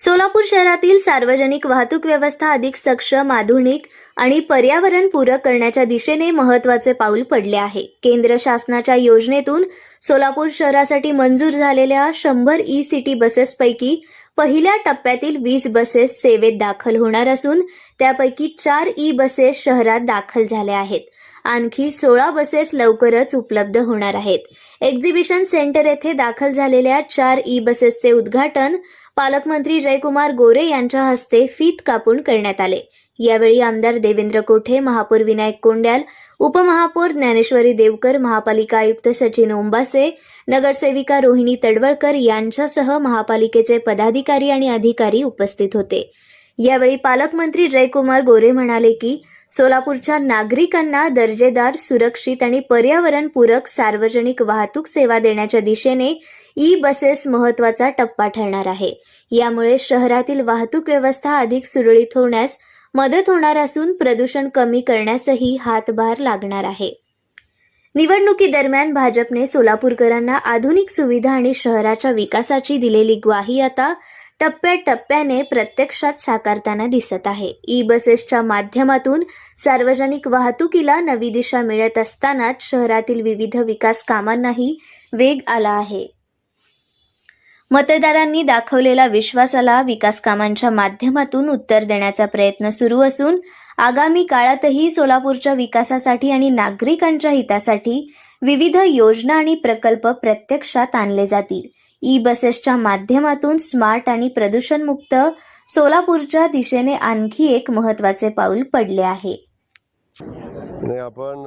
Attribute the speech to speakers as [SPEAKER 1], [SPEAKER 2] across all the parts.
[SPEAKER 1] सोलापूर शहरातील सार्वजनिक वाहतूक व्यवस्था अधिक सक्षम, आधुनिक आणि पर्यावरणपूरक करण्याच्या दिशेने महत्त्वाचे पाऊल पडले आहे. केंद्र शासनाच्या योजनेतून सोलापूर शहरासाठी मंजूर झालेल्या 100 ई-सिटी बसेसपैकी पहिल्या टप्प्यातील 20 बसेस सेवेत दाखल होणार असून त्यापैकी 4 ई-बसेस शहरात दाखल झाल्या आहेत. आणखी 16 बसेस लवकरच उपलब्ध होणार आहेत. एक्झिबिशन सेंटर येथे दाखल झालेल्या 4 ई-बसेसचे उद्घाटन पालकमंत्री जयकुमार गोरे यांच्या हस्ते फीत कापून करण्यात आले. यावेळी आमदार देवेंद्र कोठे, महापौर विनायक कोंड्याल, उपमहापौर ज्ञानेश्वरी देवकर, महापालिका आयुक्त सचिन ओंबासे, नगरसेविका रोहिणी तडवळकर यांच्यासह महापालिकेचे पदाधिकारी आणि अधिकारी उपस्थित होते. यावेळी पालकमंत्री जयकुमार गोरे म्हणाले की सोलापूरच्या नागरिकांना दर्जेदार, सुरक्षित आणि पर्यावरणपूरक सार्वजनिक वाहतूक सेवा देण्याच्या दिशेने ई-बसेस महत्त्वाचा टप्पा ठरणार आहे. यामुळे शहरातील वाहतूक व्यवस्था अधिक सुरळीत होण्यास मदत होणार असून प्रदूषण कमी करण्यासही हातभार लागणार आहे. निवडणुकीदरम्यान भाजपने सोलापूरकरांना आधुनिक सुविधा आणि शहराच्या विकासाची दिलेली ग्वाही आता टप्प्याटप्प्याने प्रत्यक्षात साकारताना दिसत आहे. ई-बसेसच्या माध्यमातून सार्वजनिक वाहतुकीला नवी दिशा मिळत असतानाच शहरातील विविध विकास कामांनाही वेग आला आहे. मतदारांनी दाखवलेला विश्वासाला विकास कामांच्या माध्यमातून उत्तर देण्याचा प्रयत्न सुरू असून आगामी काळातही सोलापूरच्या विकासासाठी आणि नागरिकांच्या हितासाठी विविध योजना आणि प्रकल्प प्रत्यक्षात आणले जातील. ई-बसेसच्या माध्यमातून स्मार्ट आणि प्रदूषणमुक्त सोलापूरच्या दिशेने आणखी एक महत्त्वाचे पाऊल पडले आहे.
[SPEAKER 2] आपण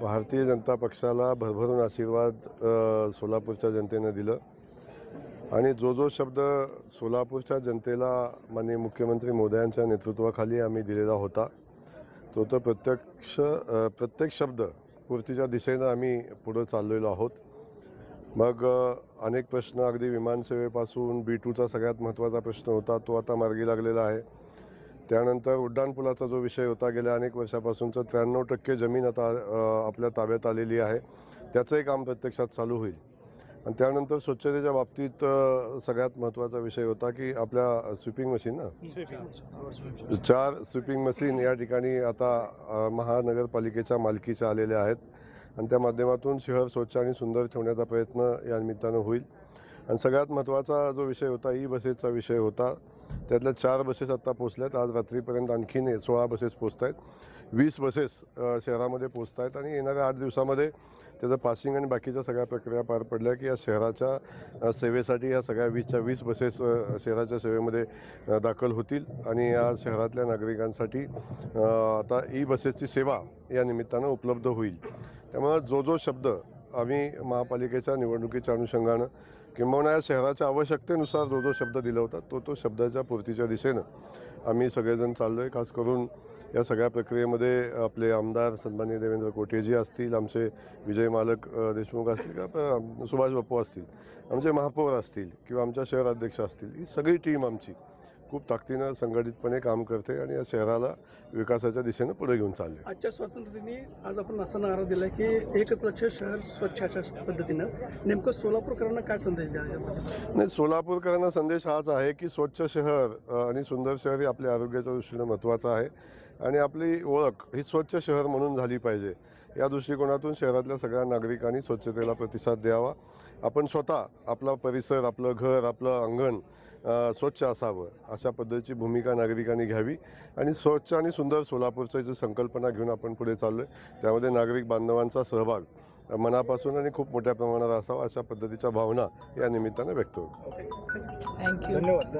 [SPEAKER 2] भारतीय जनता पक्षाला भरभरून आशीर्वाद सोलापूरच्या जनतेने दिलं आणि जो शब्द सोलापूरच्या जनतेला माननीय मुख्यमंत्री मोदयांच्या नेतृत्वाखाली आम्ही दिलेला होता तो प्रत्येक शब्द पूर्तीच्या दिशेनं आम्ही पुढे चाललेलो आहोत. मग अनेक प्रश्न, अगदी विमानसेवेपासून B2चा सगळ्यात महत्त्वाचा प्रश्न होता तो आता मार्गी लागलेला आहे. त्यानंतर उड्डाणपुलाचा जो विषय होता गेल्या अनेक वर्षापासूनचं 93% जमीन आता आपल्या ताब्यात आलेली आहे, त्याचंही काम प्रत्यक्षात चालू होईल. आणि त्यानंतर स्वच्छतेच्या बाबतीत सगळ्यात महत्त्वाचा विषय होता की आपल्या स्वीपिंग मशीन 4 स्वीपिंग मशीन या ठिकाणी आता महानगरपालिकेच्या मालकीच्या आलेल्या आहेत आणि त्या माध्यमातून शहर स्वच्छ आणि सुंदर ठेवण्याचा प्रयत्न या निमित्तानं होईल. आणि सगळ्यात महत्त्वाचा जो विषय होता ई-बसेसचा विषय होता. त्यातल्या 4 बसेस आत्ता पोचल्यात. आज रात्रीपर्यंत आणखीन 16 बसेस पोचत आहेत. 20 बसेस शहरामध्ये पोचत आहेत आणि येणाऱ्या 8 दिवसामध्ये त्याचं पासिंग आणि बाकीच्या सगळ्या प्रक्रिया पार पडल्या की या शहराच्या सेवेसाठी या सगळ्या 20च्या 20 बसेस शहराच्या सेवेमध्ये दाखल होतील आणि या शहरातल्या नागरिकांसाठी आता ई-बसेसची सेवा या निमित्तानं उपलब्ध होईल. त्यामुळे जो शब्द आम्ही महापालिकेच्या निवडणुकीच्या अनुषंगानं किंबहुना या शहराच्या आवश्यकतेनुसार जो शब्द दिला होता तो शब्दाच्या पूर्तीच्या दिशेनं आम्ही सगळेजण चाललो आहे. खास करून या सगळ्या प्रक्रियेमध्ये आपले आमदार सन्माननीय देवेंद्र कोठेजी असतील, आमचे विजय मालक देशमुख असतील किंवा सुभाष बापू असतील, आमचे महापौर असतील किंवा आमच्या शहर अध्यक्ष असतील, ही सगळी टीम आमची खूप ताकदीनं संघटितपणे काम करते आणि या शहराला विकासाच्या दिशेनं पुढे घेऊन चालले.
[SPEAKER 3] आजच्या स्वातंत्र्यदिनी आज आपण असा नारा दिला की एकच लक्ष शहर स्वच्छाच्या पद्धतीनं, नेमकं सोलापूरकरांना काय संदेश द्यायचा?
[SPEAKER 2] नाही, सोलापूरकरांना संदेश हाच आहे की स्वच्छ शहर आणि सुंदर शहर हे आपल्या आरोग्याच्या दृष्टीनं महत्त्वाचं आहे आणि आपली ओळख ही स्वच्छ शहर म्हणून झाली पाहिजे. या दृष्टिकोनातून शहरातल्या सगळ्या नागरिकांनी स्वच्छतेला प्रतिसाद द्यावा. आपण स्वतः आपला परिसर, आपलं घर, आपलं अंगण स्वच्छ असावं अशा पद्धतीची भूमिका नागरिकांनी घ्यावी आणि स्वच्छ आणि सुंदर सोलापूरची जी संकल्पना घेऊन आपण पुढे चाललो आहे त्यामध्ये नागरिक बांधवांचा सहभाग मनापासून आणि खूप मोठ्या प्रमाणात असावा अशा पद्धतीच्या भावना या निमित्तानं व्यक्त होतात.
[SPEAKER 3] थँक्यू. धन्यवाद.